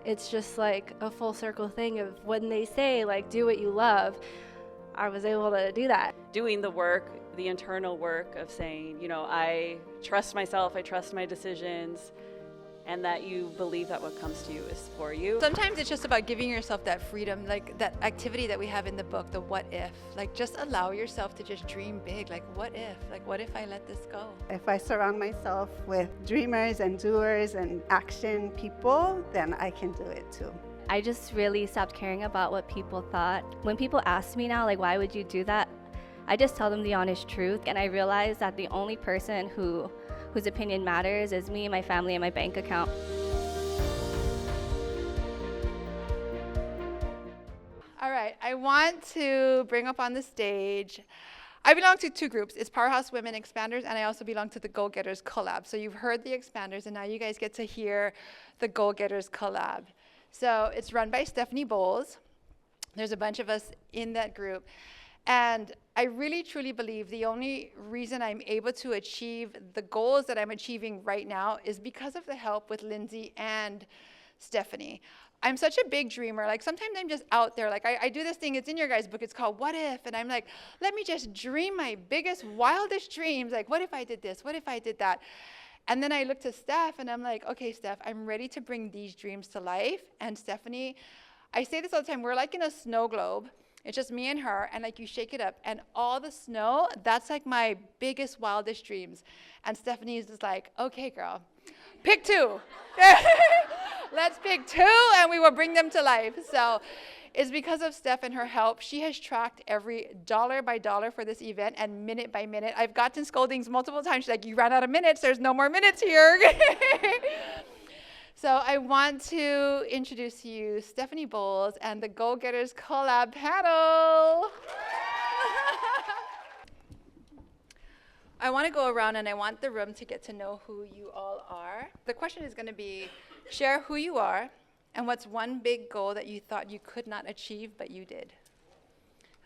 it's just like a full circle thing of when they say like do what you love, I was able to do that. Doing the work, the internal work of saying, you know, I trust myself, I trust my decisions, and that you believe that what comes to you is for you. Sometimes it's just about giving yourself that freedom, like that activity that we have in the book, the what if. Like just allow yourself to just dream big. Like what if I let this go? If I surround myself with dreamers and doers and action people, then I can do it too. I just really stopped caring about what people thought. When people ask me now, like, why would you do that? I just tell them the honest truth, and I realize that the only person whose opinion matters is me, my family, and my bank account. All right, I want to bring up on the stage, I belong to two groups. It's Powerhouse Women Expanders, and I also belong to the Goal Getters Collab. So you've heard the Expanders, and now you guys get to hear the Goal Getters Collab. So it's run by Stephanie Bowles. There's a bunch of us in that group. And I really, truly believe the only reason I'm able to achieve the goals that I'm achieving right now is because of the help with Lindsay and Stephanie. I'm such a big dreamer. Like sometimes I'm just out there. Like I do this thing, it's in your guys' book, it's called What If? And I'm like, let me just dream my biggest, wildest dreams. Like, what if I did this? What if I did that? And then I look to Steph and I'm like, okay, Steph, I'm ready to bring these dreams to life. And Stephanie, I say this all the time, we're like in a snow globe. It's just me and her, and like you shake it up, and all the snow, that's like my biggest, wildest dreams. And Stephanie is just like, okay, girl, pick two. Let's pick two, and we will bring them to life. So it's because of Steph and her help. She has tracked every dollar by dollar for this event and minute by minute. I've gotten scoldings multiple times. She's like, you ran out of minutes. There's no more minutes here. So I want to introduce to you Stephanie Bowles and the Goal Getters Collab panel. I want to go around and I want the room to get to know who you all are. The question is going to be, share who you are and what's one big goal that you thought you could not achieve but you did.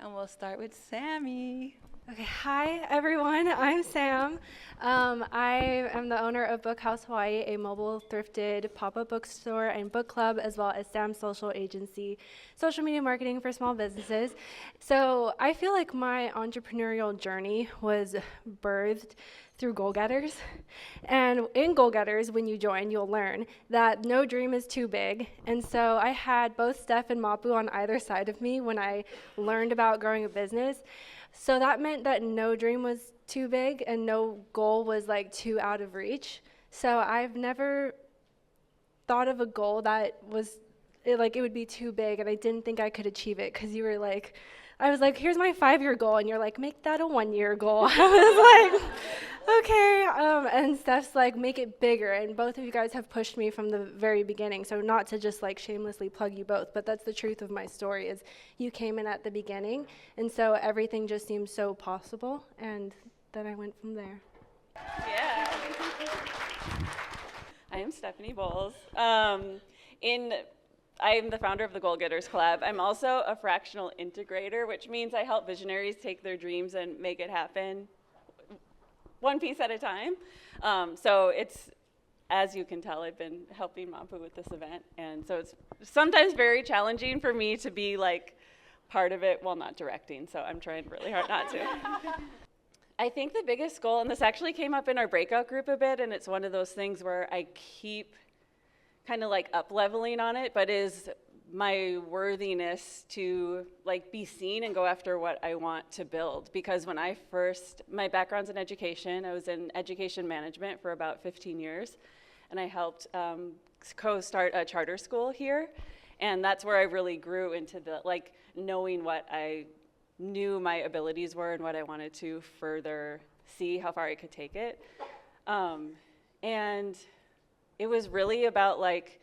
And we'll start with Sammy. Okay, hi everyone, I'm Sam. I am the owner of Book House Hawaii, a mobile thrifted pop-up bookstore and book club, as well as Sam's Social Agency, social media marketing for small businesses. So I feel like my entrepreneurial journey was birthed through Goal Getters. And in Goal Getters, when you join, you'll learn that no dream is too big. And so I had both Steph and Mapu on either side of me when I learned about growing a business. So that meant that no dream was too big and no goal was like too out of reach. So I've never thought of a goal that was it would be too big, and I didn't think I could achieve it because you were like, I was like, here's my 5-year goal, and you're like, make that a 1-year goal. I was like, okay. And Steph's like, make it bigger, and both of you guys have pushed me from the very beginning. So not to just like shamelessly plug you both, but that's the truth of my story is you came in at the beginning, and so everything just seemed so possible, and then I went from there. Yeah. I am Stephanie Bowles. I'm the founder of the Goal Getters Collab. I'm also a fractional integrator, which means I help visionaries take their dreams and make it happen one piece at a time. So it's, as you can tell, I've been helping Mapu with this event. And so it's sometimes very challenging for me to be like part of it while not directing. So I'm trying really hard not to. I think the biggest goal, and this actually came up in our breakout group a bit, and it's one of those things where I keep kind of like up-leveling on it, but is my worthiness to like be seen and go after what I want to build. Because when my background's in education, I was in education management for about 15 years, and I helped co-start a charter school here, and that's where I really grew into the like knowing what I knew my abilities were and what I wanted to further see how far I could take it. And it was really about like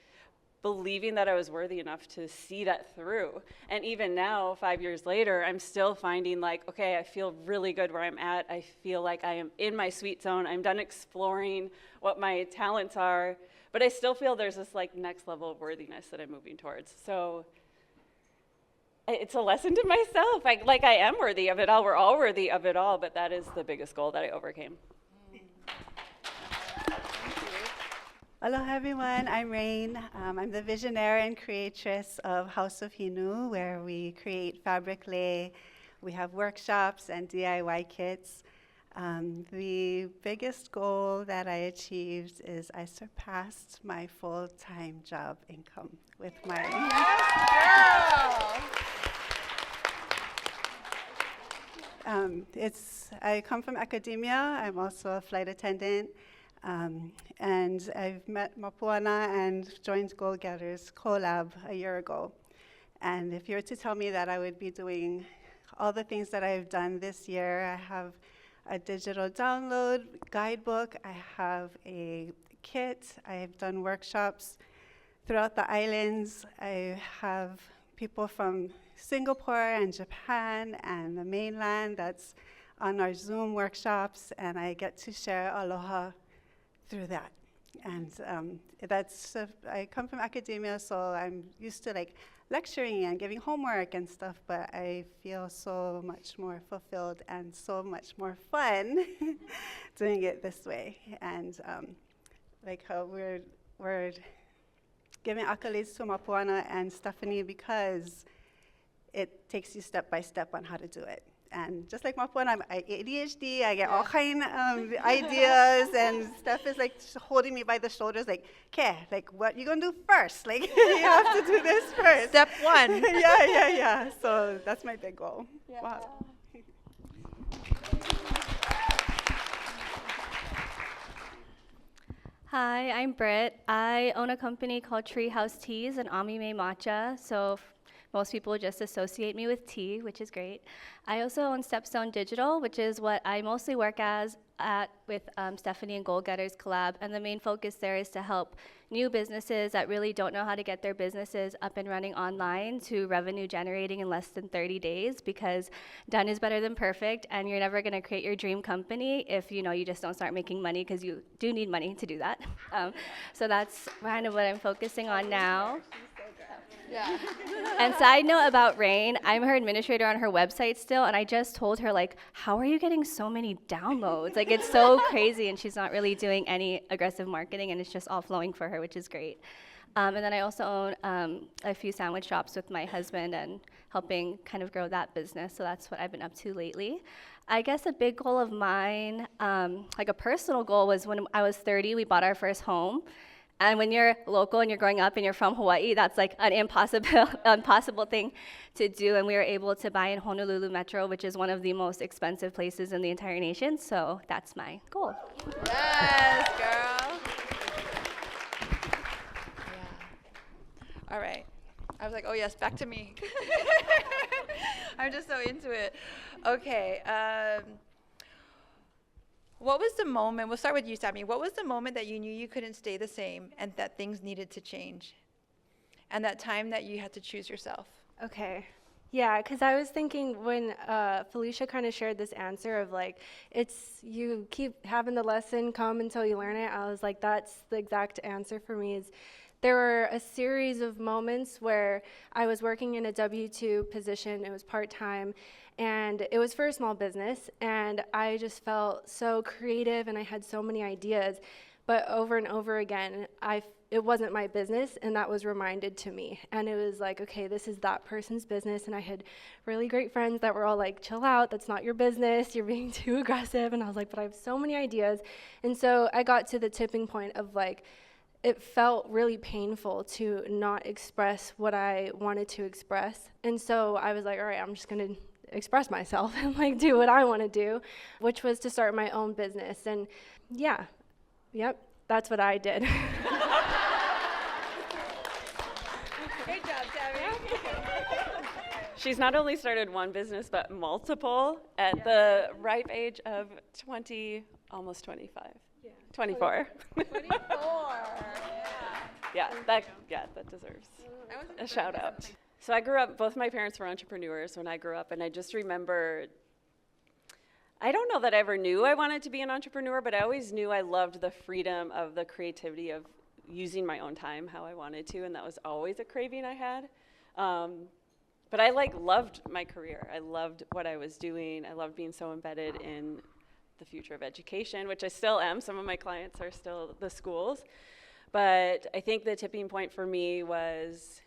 believing that I was worthy enough to see that through. And even now, 5 years later, I'm still finding like, okay, I feel really good where I'm at. I feel like I am in my sweet zone. I'm done exploring what my talents are, but I still feel there's this like next level of worthiness that I'm moving towards. So it's a lesson to myself. I am worthy of it all. We're all worthy of it all, but that is the biggest goal that I overcame. Aloha everyone, I'm Rain. I'm the visionary and creatress of House of Hinu, where we create fabric lay. We have workshops and DIY kits. The biggest goal that I achieved is I surpassed my full-time job income with my... I come from academia. I'm also a flight attendant. And I've met Mapuana and joined Goal Getters Collab a year ago. And if you were to tell me that I would be doing all the things that I've done this year, I have a digital download guidebook, I have a kit, I've done workshops throughout the islands, I have people from Singapore and Japan and the mainland that's on our Zoom workshops, and I get to share aloha through that. And I come from academia, so I'm used to like lecturing and giving homework and stuff, but I feel so much more fulfilled and so much more fun doing it this way. And like how we're giving accolades to Mapuana and Stephanie because it takes you step by step on how to do it. And just like Mapuana, I ADHD, I get all kind of ideas, and Steph is like holding me by the shoulders, like, okay, like what you gonna do first? Like, you have to do this first. Step one. Yeah. So that's my big goal. Yeah. Wow. Hi, I'm Britt. I own a company called Treehouse Teas and Amime Matcha, so most people just associate me with tea, which is great. I also own Stepstone Digital, which is what I mostly work with Stephanie and Goal Getters Collab, and the main focus there is to help new businesses that really don't know how to get their businesses up and running online to revenue generating in less than 30 days, because done is better than perfect, and you're never gonna create your dream company if you just don't start making money, because you do need money to do that. So that's kind of what I'm focusing on now. Yeah. And side note about Rain, I'm her administrator on her website still, and I just told her, like, how are you getting so many downloads? Like, it's so crazy, and she's not really doing any aggressive marketing, and it's just all flowing for her, which is great. And then I also own a few sandwich shops with my husband and helping kind of grow that business, so that's what I've been up to lately. I guess a big goal of mine, like a personal goal, was when I was 30, we bought our first home. And when you're local and you're growing up and you're from Hawaii, that's like an impossible thing to do. And we were able to buy in Honolulu Metro, which is one of the most expensive places in the entire nation. So that's my goal. Yes, girl. Yeah. All right. I was like, oh yes, back to me. I'm just so into it. Okay. What was the moment, we'll start with you, Sammy. What was the moment that you knew you couldn't stay the same and that things needed to change? And that time that you had to choose yourself? Okay. Yeah, because I was thinking when Felicia kind of shared this answer of like, you keep having the lesson come until you learn it. I was like, that's the exact answer for me. There were a series of moments where I was working in a W-2 position. It was part-time, and it was for a small business, and I just felt so creative, and I had so many ideas. But over and over again, it wasn't my business, and that was reminded to me. And it was like, okay, this is that person's business, and I had really great friends that were all like, chill out, that's not your business, you're being too aggressive. And I was like, but I have so many ideas. And so I got to the tipping point of like, it felt really painful to not express what I wanted to express. And so I was like, all right, I'm just going to express myself and like do what I want to do, which was to start my own business. And that's what I did. Great job, Sammy. She's not only started one business, but multiple at the ripe age of 20, almost 25. 24. 24. That deserves a shout out. So I grew up, both my parents were entrepreneurs when I grew up, and I just remember, I don't know that I ever knew I wanted to be an entrepreneur, but I always knew I loved the freedom of the creativity of using my own time how I wanted to, and that was always a craving I had. But I loved my career. I loved what I was doing. I loved being so embedded in the future of education, which I still am. Some of my clients are still the schools. But I think the tipping point for me was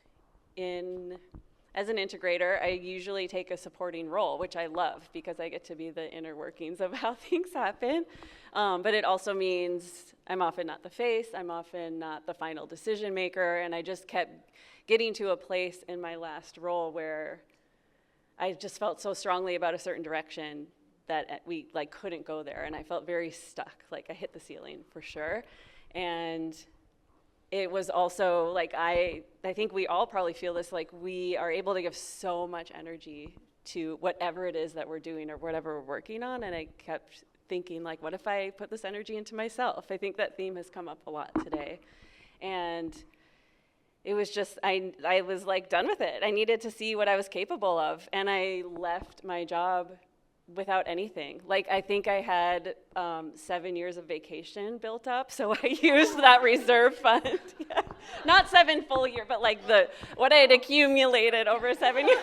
as an integrator, I usually take a supporting role, which I love because I get to be the inner workings of how things happen. But it also means I'm often not the face, I'm often not the final decision maker, and I just kept getting to a place in my last role where I just felt so strongly about a certain direction that we couldn't go there, and I felt very stuck. Like I hit the ceiling for sure. And it was also like, I think we all probably feel this, like we are able to give so much energy to whatever it is that we're doing or whatever we're working on. And I kept thinking, like, what if I put this energy into myself? I think that theme has come up a lot today. And it was just, I was like done with it. I needed to see what I was capable of. And I left my job without anything. Like, I think I had 7 years of vacation built up, so I used that reserve fund. Yeah. Not 7 full years, but like what I had accumulated over 7 years.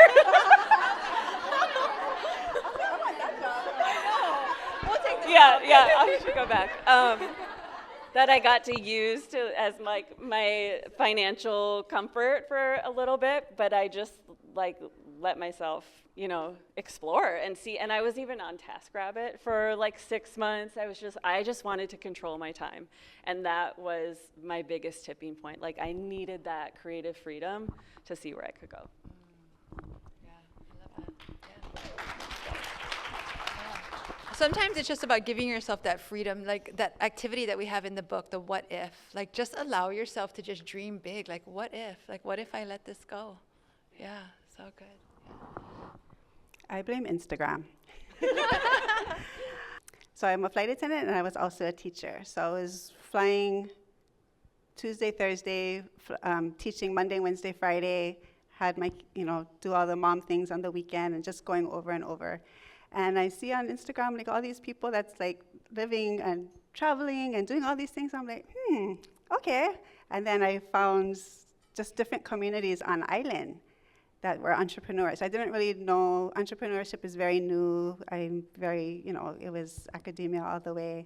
Yeah, I should go back. That I got to use as like my financial comfort for a little bit, but I just like let myself, explore and see. And I was even on TaskRabbit for like 6 months. I just wanted to control my time. And that was my biggest tipping point. Like I needed that creative freedom to see where I could go. Yeah, I love that. Yeah. Sometimes it's just about giving yourself that freedom, like that activity that we have in the book, the what if. Like just allow yourself to just dream big. Like what if? Like what if I let this go? Yeah, so good. I blame Instagram. So I'm a flight attendant, and I was also a teacher. So I was flying Tuesday, Thursday, teaching Monday, Wednesday, Friday, had my, do all the mom things on the weekend, and just going over and over. And I see on Instagram, like, all these people that's, like, living and traveling and doing all these things. I'm like, okay. And then I found just different communities on island that were entrepreneurs. I didn't really know, entrepreneurship is very new. I'm very, it was academia all the way.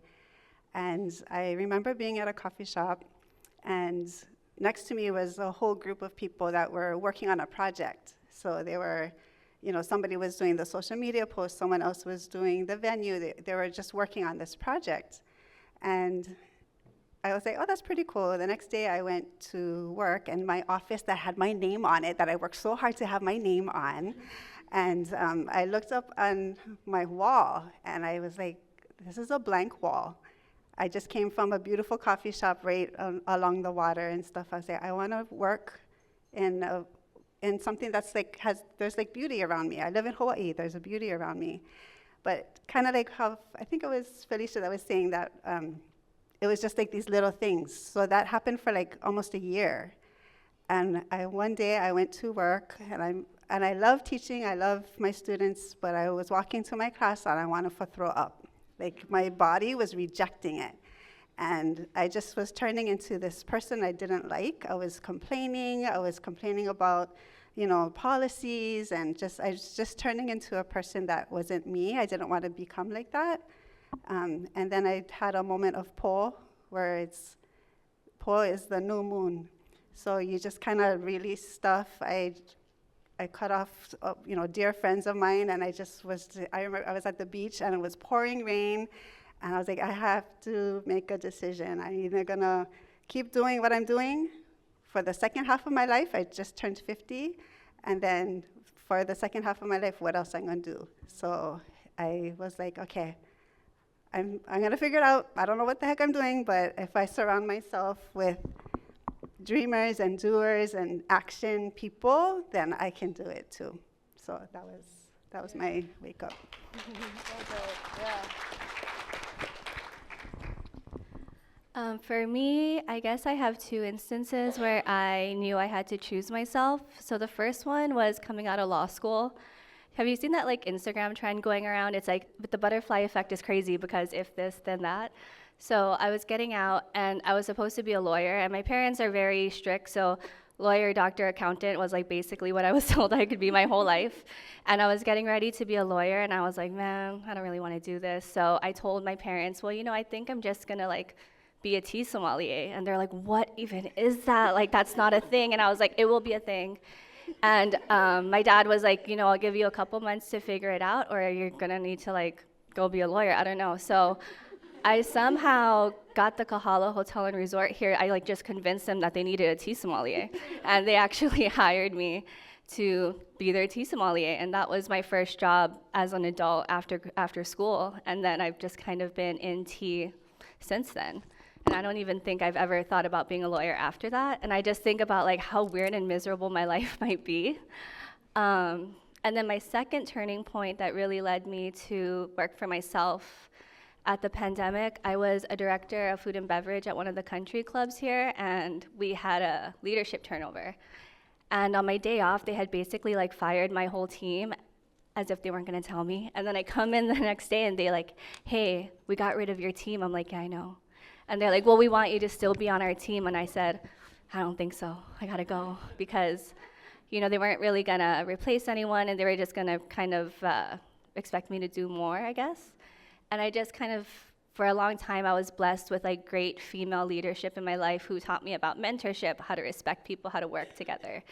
And I remember being at a coffee shop, and next to me was a whole group of people that were working on a project. So they were, somebody was doing the social media post, someone else was doing the venue. They were just working on this project. And I was like, oh, that's pretty cool. The next day I went to work, and my office that had my name on it, that I worked so hard to have my name on, and I looked up on my wall, and I was like, this is a blank wall. I just came from a beautiful coffee shop right along the water and stuff. I was like, I want to work in something that's like, there's like beauty around me. I live in Hawaii, there's a beauty around me. But kind of like how, I think it was Felicia that was saying that, it was just like these little things. So that happened for like almost a year. And one day I went to work, and I love teaching, I love my students, but I was walking to my class and I wanted to throw up. Like my body was rejecting it. And I just was turning into this person I didn't like. I was complaining about, policies, and I was just turning into a person that wasn't me. I didn't want to become like that. And then I had a moment of Po, where Po is the new moon. So you just kind of release stuff. I cut off, dear friends of mine, and I remember I was at the beach, and it was pouring rain, and I was like, I have to make a decision. I'm either gonna keep doing what I'm doing for the second half of my life. I just turned 50, and then for the second half of my life, what else I'm gonna do? So I was like, okay, I'm gonna figure it out. I don't know what the heck I'm doing, but if I surround myself with dreamers and doers and action people, then I can do it too. So that was my wake up. For me, I guess I have 2 instances where I knew I had to choose myself. So the first one was coming out of law school. Have you seen that like Instagram trend going around? It's like, but the butterfly effect is crazy because if this, then that. So I was getting out, and I was supposed to be a lawyer, and my parents are very strict, so lawyer, doctor, accountant was like basically what I was told I could be my whole life. And I was getting ready to be a lawyer, and I was like, man, I don't really want to do this. So I told my parents, well, I think I'm just gonna like be a tea sommelier. And they're like, what even is that? Like, that's not a thing. And I was like, it will be a thing. And my dad was like, you know, I'll give you a couple months to figure it out, or you're gonna need to like go be a lawyer. I don't know. So I somehow got the Kahala Hotel and Resort here. I like just convinced them that they needed a tea sommelier, and they actually hired me to be their tea sommelier. And that was my first job as an adult after school. And then I've just kind of been in tea since then. And I don't even think I've ever thought about being a lawyer after that. And I just think about like how weird and miserable my life might be. And then my second turning point that really led me to work for myself at the pandemic, I was a director of food and beverage at one of the country clubs here, and we had a leadership turnover. And on my day off, they had basically like fired my whole team as if they weren't gonna tell me. And then I come in the next day and they like, hey, we got rid of your team. I'm like, yeah, I know. And they're like, well, we want you to still be on our team. And I said, I don't think so. I gotta go. Because, you know, they weren't really gonna replace anyone, and they were just gonna kind of expect me to do more, I guess. And I just kind of, for a long time, I was blessed with like great female leadership in my life who taught me about mentorship, how to respect people, how to work together.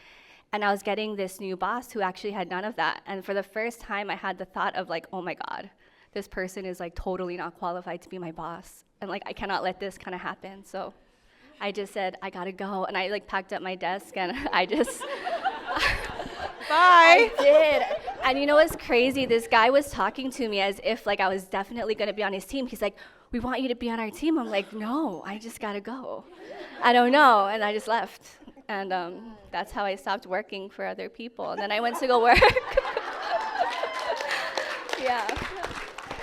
And I was getting this new boss who actually had none of that. And for the first time, I had the thought of like, oh my God, this person is like totally not qualified to be my boss. And like, I cannot let this kind of happen. So I just said, I gotta go. And I like packed up my desk and I just, Bye. I did. And you know what's crazy? This guy was talking to me as if like I was definitely gonna be on his team. He's like, we want you to be on our team. I'm like, no, I just gotta go. I don't know. And I just left. And that's how I stopped working for other people. And then I went to go work. Yeah.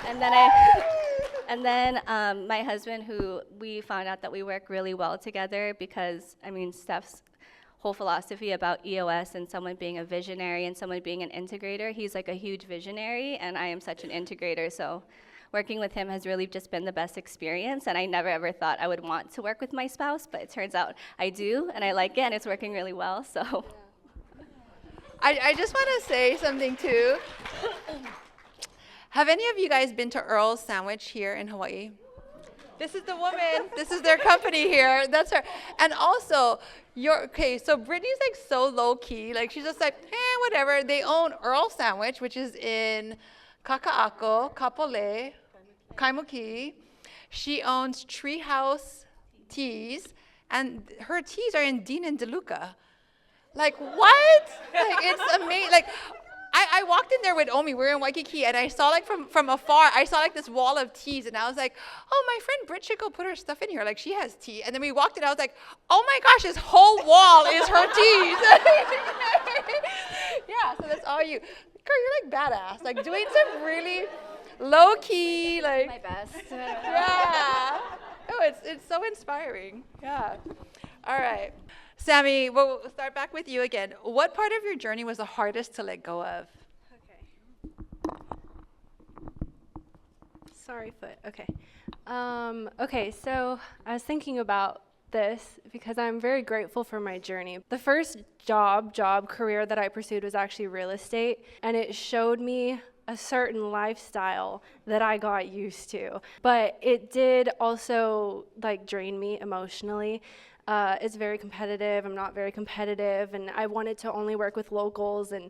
And then my husband, who we found out that we work really well together because, I mean, Steph's whole philosophy about EOS and someone being a visionary and someone being an integrator, he's like a huge visionary, and I am such an integrator. So working with him has really just been the best experience, and I never ever thought I would want to work with my spouse, but it turns out I do, and I like it, and it's working really well, so. I just want to say something too. Have any of you guys been to Earl's Sandwich here in Hawaii? This is the woman. This is their company here. That's her. And also, so Brittany's like so low key. Like she's just like, whatever. They own Earl's Sandwich, which is in Kaka'ako, Kapolei, Kaimuki. She owns Treehouse Teas, and her teas are in Dean and DeLuca. Like, what? Like, it's amazing. Like, I walked in there with Omi. We were in Waikiki, and I saw, like, from afar, I saw, like, this wall of teas, and I was like, oh, my friend Britt should go put her stuff in here. Like, she has tea. And then we walked in, I was like, oh, my gosh, this whole wall is her teas. Yeah, so that's all you. Girl, you're, like, badass. Like, doing some really low-key, like. My best. Yeah. Oh, it's so inspiring. Yeah. All right. Sammy, we'll start back with you again. What part of your journey was the hardest to let go of? Okay. Sorry, foot. Okay. Okay, so I was thinking about this because I'm very grateful for my journey. The first job career that I pursued was actually real estate, and it showed me a certain lifestyle that I got used to. But it did also like drain me emotionally. It's very competitive. I'm not very competitive, and I wanted to only work with locals, and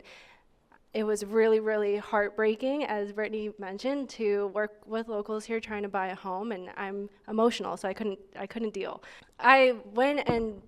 it was really, really heartbreaking, as Brittany mentioned, to work with locals here trying to buy a home, and I'm emotional, so I couldn't deal. I went and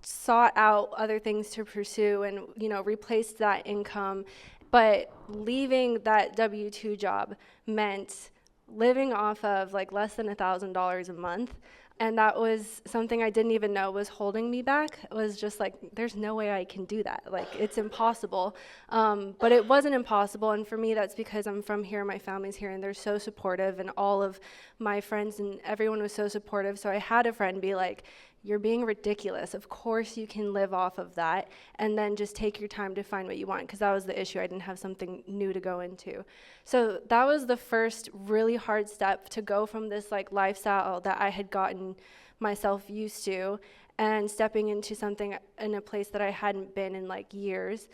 sought out other things to pursue and, replaced that income, but leaving that W-2 job meant living off of like less than $1,000 a month. And that was something I didn't even know was holding me back. It was just like, there's no way I can do that. Like, it's impossible. But it wasn't impossible. And for me, that's because I'm from here, my family's here, and they're so supportive. And all of my friends and everyone was so supportive. So I had a friend be like, you're being ridiculous. Of course you can live off of that. And then just take your time to find what you want. Because that was the issue. I didn't have something new to go into. So that was the first really hard step, to go from this like lifestyle that I had gotten myself used to and stepping into something in a place that I hadn't been in like years.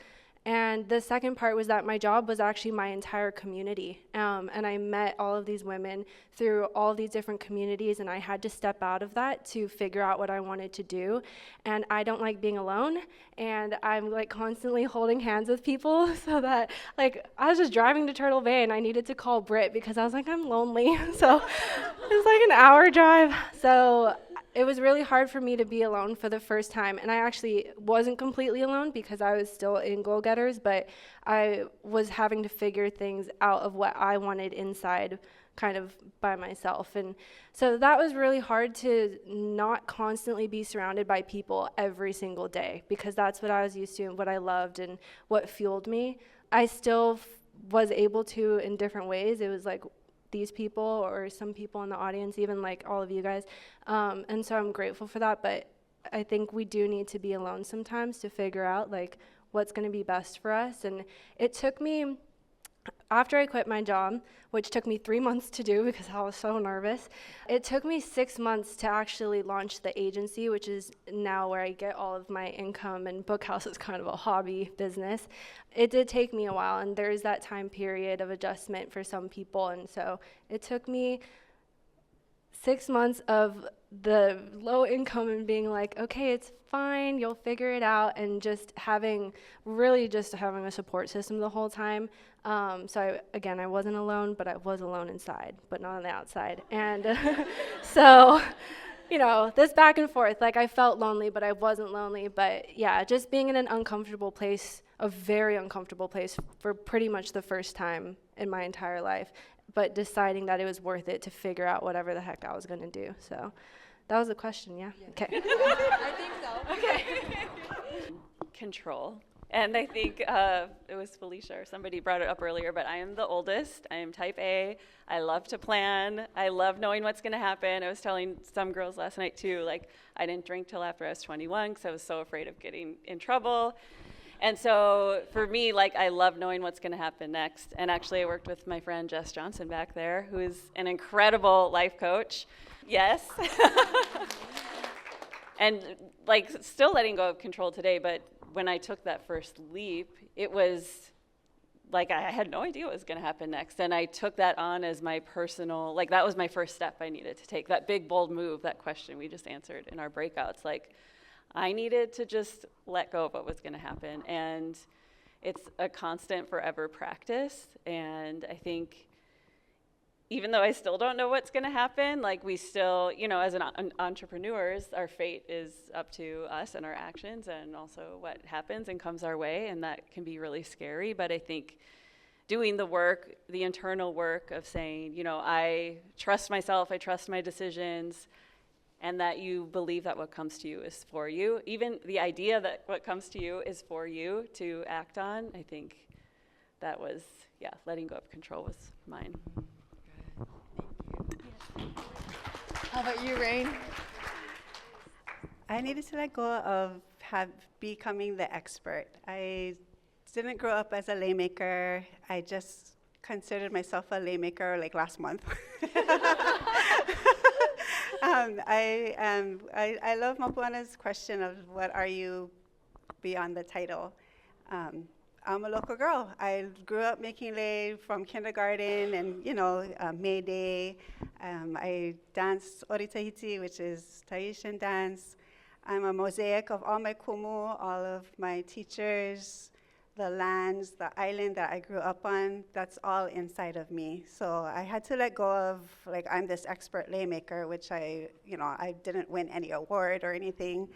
And the second part was that my job was actually my entire community. And I met all of these women through all these different communities, and I had to step out of that to figure out what I wanted to do. And I don't like being alone, and I'm like constantly holding hands with people so that, like, I was just driving to Turtle Bay and I needed to call Britt because I was like, I'm lonely. So it was like an hour drive. So it was really hard for me to be alone for the first time, and I actually wasn't completely alone because I was still in Goal Getters, but I was having to figure things out of what I wanted inside kind of by myself. And so that was really hard to not constantly be surrounded by people every single day, because that's what I was used to and what I loved and what fueled me. I still was able to in different ways. It was like these people or some people in the audience, even like all of you guys. And so I'm grateful for that, but I think we do need to be alone sometimes to figure out like what's gonna be best for us. And it took me, after I quit my job, which took me 3 months to do because I was so nervous, it took me 6 months to actually launch the agency, which is now where I get all of my income, and Bookhouse is kind of a hobby business. It did take me a while, and there's that time period of adjustment for some people, and so it took me 6 months of the low income and being like, okay, it's fine, you'll figure it out, and just having a support system the whole time. So I wasn't alone, but I was alone inside, but not on the outside. And so, this back and forth, like I felt lonely, but I wasn't lonely. But yeah, just being in an uncomfortable place, a very uncomfortable place for pretty much the first time in my entire life, but deciding that it was worth it to figure out whatever the heck I was going to do. So that was the question, yeah? Okay. I think so. Okay. Control. And I think it was Felicia or somebody brought it up earlier, but I am the oldest. I am type A. I love to plan. I love knowing what's going to happen. I was telling some girls last night too, like I didn't drink till after I was 21 because I was so afraid of getting in trouble. And so for me, like I love knowing what's going to happen next. And actually I worked with my friend Jess Johnson back there, who is an incredible life coach. Yes. And like still letting go of control today, but when I took that first leap, it was like I had no idea what was going to happen next. And I took that on as my personal, like that was my first step I needed to take, that big, bold move, that question we just answered in our breakouts. Like I needed to just let go of what was going to happen. And it's a constant forever practice. And I think even though I still don't know what's going to happen, like we still, as entrepreneurs, our fate is up to us and our actions and also what happens and comes our way, and that can be really scary. But I think doing the work, the internal work of saying, I trust myself, I trust my decisions, and that you believe that what comes to you is for you, even the idea that what comes to you is for you to act on, I think that was, letting go of control was mine. How about you, Rain? I needed to let go of becoming the expert. I didn't grow up as a laymaker. I just considered myself a laymaker like last month. I love Mapuana's question of what are you beyond the title. I'm a local girl. I grew up making lei from kindergarten and, May Day. I dance Ori Tahiti, which is Tahitian dance. I'm a mosaic of all my kumu, all of my teachers, the lands, the island that I grew up on. That's all inside of me. So I had to let go of, like, I'm this expert laymaker, which I didn't win any award or anything.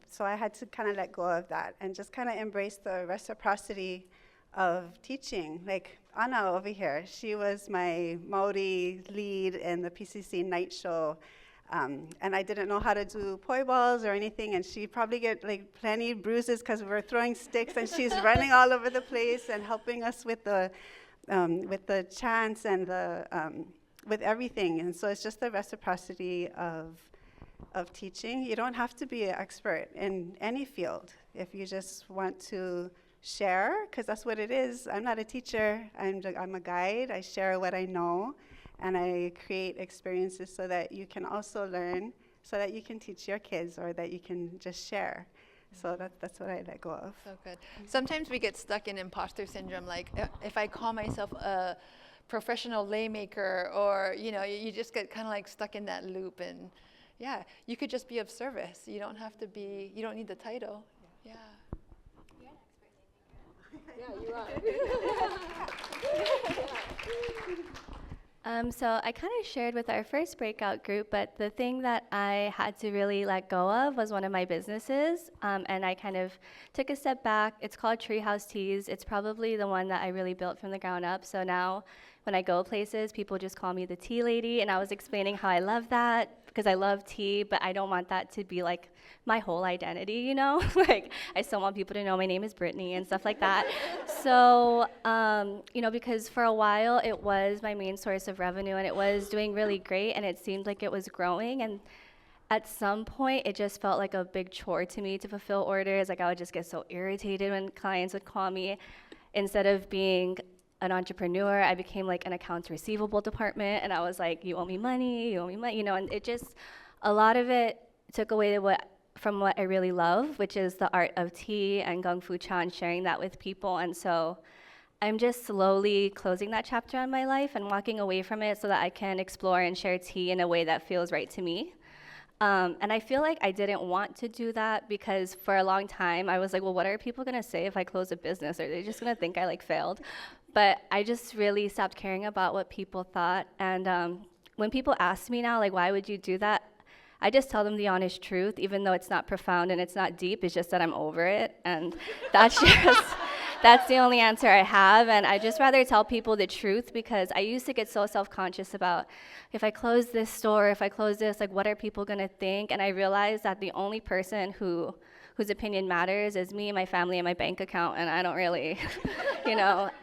So I had to kind of let go of that and just kind of embrace the reciprocity of teaching. Like Anna over here, she was my Maori lead in the PCC night show. And I didn't know how to do poi balls or anything, and she'd probably get like plenty of bruises because we were throwing sticks, and she's running all over the place and helping us with the chants and with everything. And so it's just the reciprocity of teaching. You don't have to be an expert in any field if you just want to share, because that's what it is. I'm not a teacher. I'm a guide. I share what I know, and I create experiences so that you can also learn, so that you can teach your kids or that you can just share. So that's what I let go of. So good. Sometimes we get stuck in imposter syndrome, like if I call myself a professional laymaker, or you just get kind of like stuck in that loop. And yeah, you could just be of service. You don't have to be. You don't need the title. Yeah. So I kind of shared with our first breakout group, but the thing that I had to really let go of was one of my businesses, and I kind of took a step back. It's called Treehouse Teas. It's probably the one that I really built from the ground up. So now when I go places, people just call me the tea lady, and I was explaining how I love that because I love tea, but I don't want that to be like my whole identity, like I still want people to know my name is Brittany and stuff like that. So, because for a while it was my main source of revenue and it was doing really great and it seemed like it was growing, and at some point it just felt like a big chore to me to fulfill orders. Like I would just get so irritated when clients would call me. Instead of being an entrepreneur, I became like an accounts receivable department, and I was like, you owe me money, and it just, a lot of it took away from what I really love, which is the art of tea and Gong Fu Cha and sharing that with people. And so I'm just slowly closing that chapter on my life and walking away from it so that I can explore and share tea in a way that feels right to me. And I feel like I didn't want to do that because for a long time I was like, well, what are people gonna say if I close a business? Are they just gonna think I failed? But I just really stopped caring about what people thought. And when people ask me now, why would you do that? I just tell them the honest truth, even though it's not profound and it's not deep. It's just that I'm over it. And that's the only answer I have. And I just rather tell people the truth, because I used to get so self-conscious about if I close this store, if I close this, what are people gonna think? And I realized that the only person whose opinion matters is me, my family, and my bank account. And I don't really,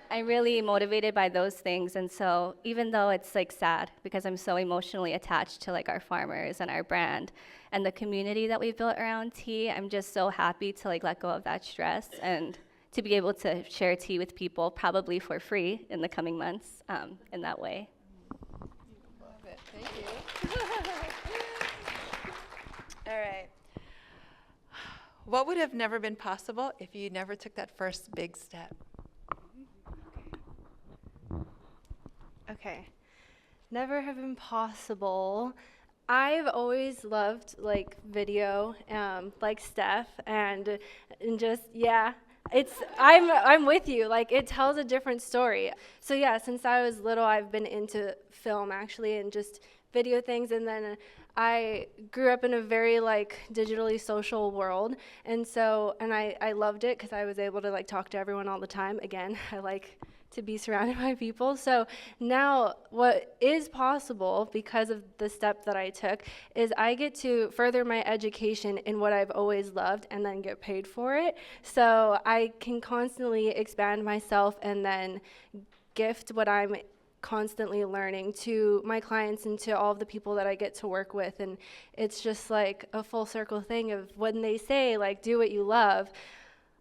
I'm really motivated by those things. And so even though it's sad because I'm so emotionally attached to our farmers and our brand and the community that we've built around tea, I'm just so happy to let go of that stress and to be able to share tea with people, probably for free in the coming months, in that way. Love it. Thank you. All right. What would have never been possible if you never took that first big step? Okay. Never have been possible. I've always loved video, like Steph, and just, yeah. I'm with you. It tells a different story. So yeah, since I was little, I've been into film actually, and just video things. And then I grew up in a very digitally social world, and I loved it because I was able to talk to everyone all the time. Again, I like to be surrounded by people. So now what is possible because of the step that I took is I get to further my education in what I've always loved and then get paid for it. So I can constantly expand myself and then gift what I'm constantly learning to my clients and to all of the people that I get to work with. And it's just a full circle thing of when they say do what you love,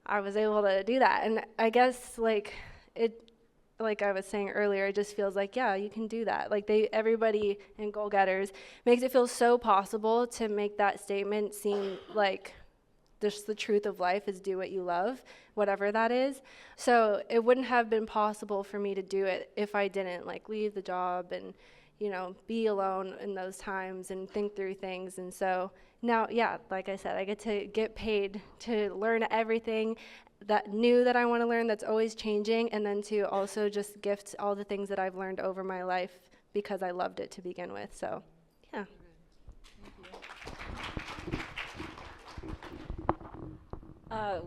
I was able to do that. And I guess like I was saying earlier, it just feels yeah, you can do that. Everybody in Goal Getters makes it feel so possible to make that statement seem just the truth of life is do what you love, whatever that is. So it wouldn't have been possible for me to do it if I didn't leave the job and, be alone in those times and think through things. And so now, yeah, like I said, I get to get paid to learn everything that new that I want to learn that's always changing, and then to also just gift all the things that I've learned over my life because I loved it to begin with. So, yeah.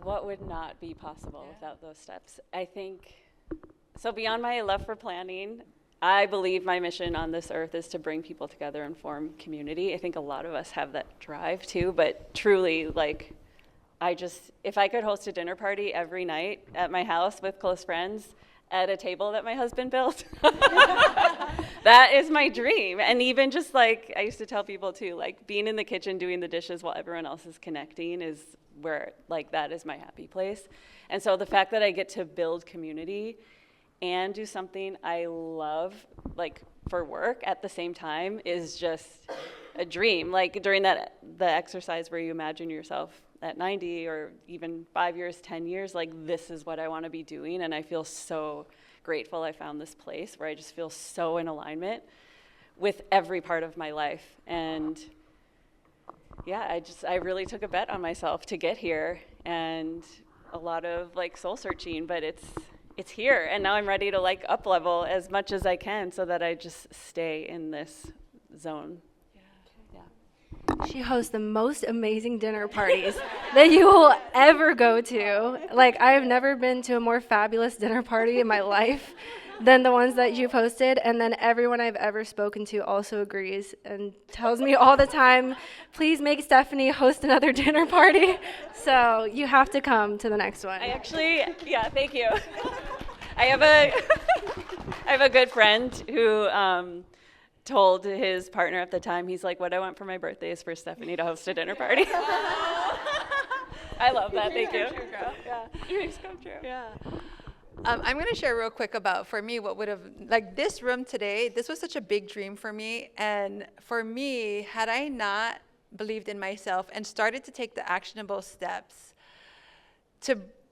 What would not be possible without those steps? I think, so beyond my love for planning, I believe my mission on this earth is to bring people together and form community. I think a lot of us have that drive too, but truly if I could host a dinner party every night at my house with close friends at a table that my husband built, that is my dream. And even just I used to tell people too, being in the kitchen doing the dishes while everyone else is connecting is where that is my happy place. And so the fact that I get to build community and do something I love for work at the same time is just a dream. During the exercise where you imagine yourself at 90 or even 5 years, 10 years, like this is what I want to be doing. And I feel so grateful I found this place where I just feel so in alignment with every part of my life. And yeah, I really took a bet on myself to get here, and a lot of like soul searching, but it's here, and now I'm ready to like up level as much as I can so that I just stay in this zone. She hosts the most amazing dinner parties that you will ever go to. Like, I have never been to a more fabulous dinner party in my life than the ones that you've hosted. And then everyone I've ever spoken to also agrees and tells me all the time, please make Stephanie host another dinner party. So you have to come to the next one. I actually, yeah, thank you. I have a good friend who told his partner at the time, he's like, what I want for my birthday is for Stephanie to host a dinner party. I love that, thank you. Yeah, dreams come true. Yeah. I'm going to share real quick about, for me, what would have, like this room today, this was such a big dream for me. And for me, had I not believed in myself and started to take the actionable steps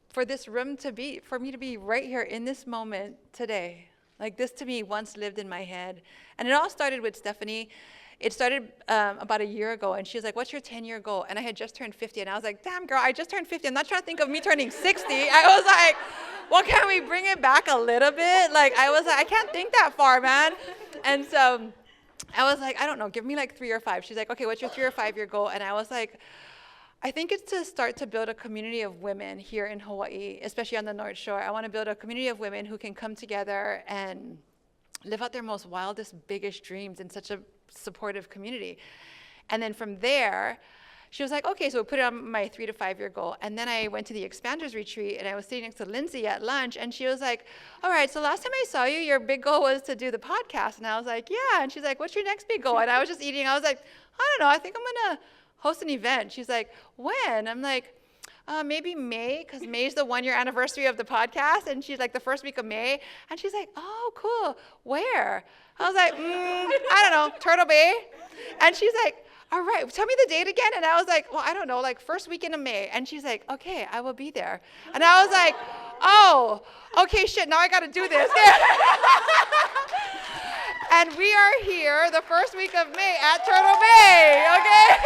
for this room to be, for me to be right here in this moment today, like this to me once lived in my head. And it all started with Stephanie. It started about a year ago, and she was like, what's your 10-year goal? And I had just turned 50, and I was like, damn, girl, I just turned 50. I'm not trying to think of me turning 60. I was like, well, can we bring it back a little bit? Like, I was like, I can't think that far, man. And so I was like, I don't know, give me like 3 or 5. She's like, okay, what's your 3 or 5-year goal? And I was like, I think it's to start to build a community of women here in Hawaii, especially on the North Shore. I want to build a community of women who can come together and live out their most wildest, biggest dreams in such a supportive community. And then from there, she was like, okay, so we'll put it on my 3 to 5-year goal. And then I went to the Expanders Retreat, and I was sitting next to Lindsay at lunch, and she was like, all right, so last time I saw you, your big goal was to do the podcast. And I was like, yeah. And she's like, what's your next big goal? And I was just eating. I was like, I don't know, I think I'm going to host an event. She's like, when? I'm like, maybe May, because May's the 1-year anniversary of the podcast. And she's like, the first week of May. And she's like, oh, cool. Where? I was like, I don't know, Turtle Bay. And she's like, all right, tell me the date again. And I was like, well, I don't know, like first weekend of May. And she's like, okay, I will be there. And I was like, oh, okay, shit, now I got to do this. And we are here the first week of May at Turtle Bay, okay?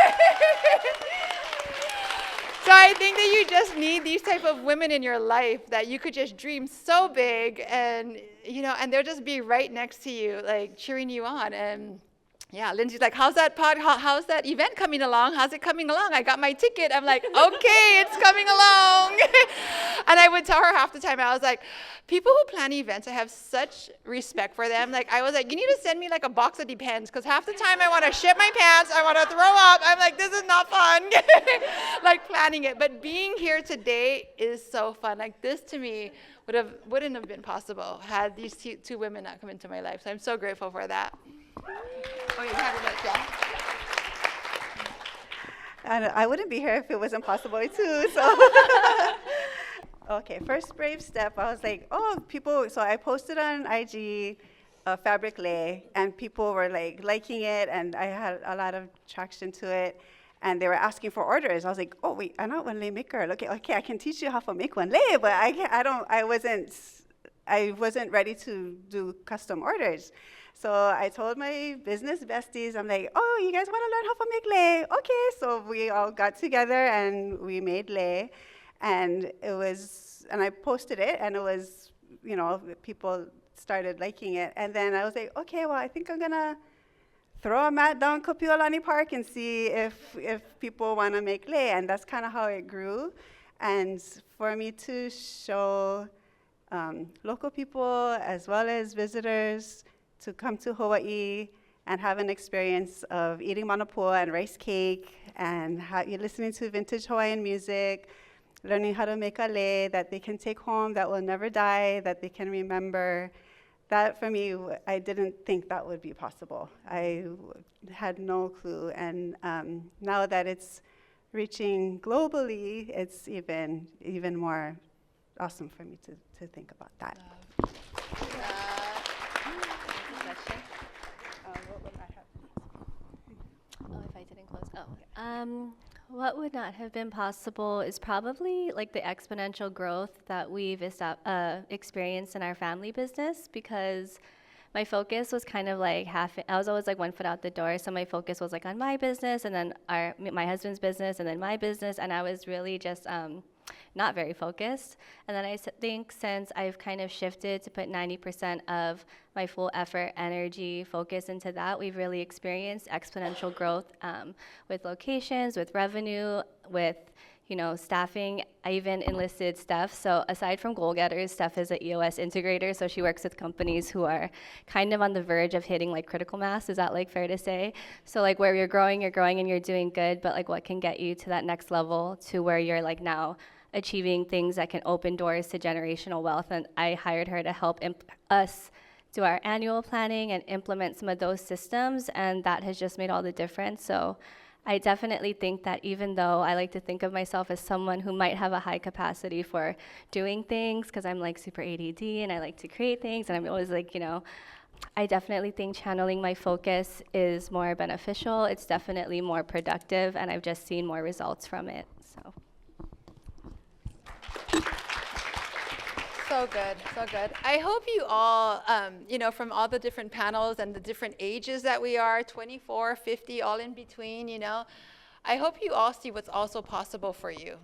So I think that you just need these type of women in your life that you could just dream so big, and you know, and they'll just be right next to you, like cheering you on. And yeah, Lindsay's like, how's that how's that event coming along? How's it coming along? I got my ticket. I'm like, okay, it's coming along. And I would tell her half the time, I was like, people who plan events, I have such respect for them. Like, I was like, you need to send me like a box of Depends, because half the time I want to shit my pants, I want to throw up. I'm like, this is not fun. Like planning it. But being here today is so fun. Like this to me wouldn't have been possible had these two women not come into my life. So I'm so grateful for that. Oh, you have it, yeah. And I wouldn't be here if it wasn't possible too. So, okay, first brave step. I was like, oh, people. So I posted on IG, fabric lay, and people were like liking it, and I had a lot of traction to it. And they were asking for orders. I was like, oh wait, I'm not one lay maker. Okay, I can teach you how to make one lay, but I wasn't ready to do custom orders. So I told my business besties, I'm like, oh, you guys want to learn how to make lei? Okay, so we all got together and we made lei, and I posted it, and it was, you know, people started liking it, and then I was like, okay, well, I think I'm gonna throw a mat down Kapiolani Park and see if people want to make lei, and that's kind of how it grew. And for me to show local people as well as visitors to come to Hawaii and have an experience of eating manapua and rice cake, and you're listening to vintage Hawaiian music, learning how to make a lei that they can take home, that will never die, that they can remember. That, for me, I didn't think that would be possible. I had no clue. And now that it's reaching globally, it's even more awesome for me to think about that. Oh, if I didn't close. Oh. What would not have been possible is probably like the exponential growth that we've experienced in our family business, because my focus was kind of like I was always like one foot out the door. So my focus was like on my business, and then my husband's business, and then my business. And I was really just not very focused. And then I think since I've kind of shifted to put 90% of my full effort, energy, focus into that, we've really experienced exponential growth with locations, with revenue, with staffing. I even enlisted Steph. So aside from Goal Getters, Steph is an EOS integrator. So she works with companies who are kind of on the verge of hitting like critical mass. Is that like fair to say? So like where you're growing and you're doing good, but like what can get you to that next level to where you're like now achieving things that can open doors to generational wealth. And I hired her to help us do our annual planning and implement some of those systems. And that has just made all the difference. So I definitely think that even though I like to think of myself as someone who might have a high capacity for doing things, because I'm like super ADD and I like to create things and I'm always like, I definitely think channeling my focus is more beneficial. It's definitely more productive, and I've just seen more results from it. So good, so good. I hope you all, from all the different panels and the different ages that we are, 24, 50, all in between, I hope you all see what's also possible for you.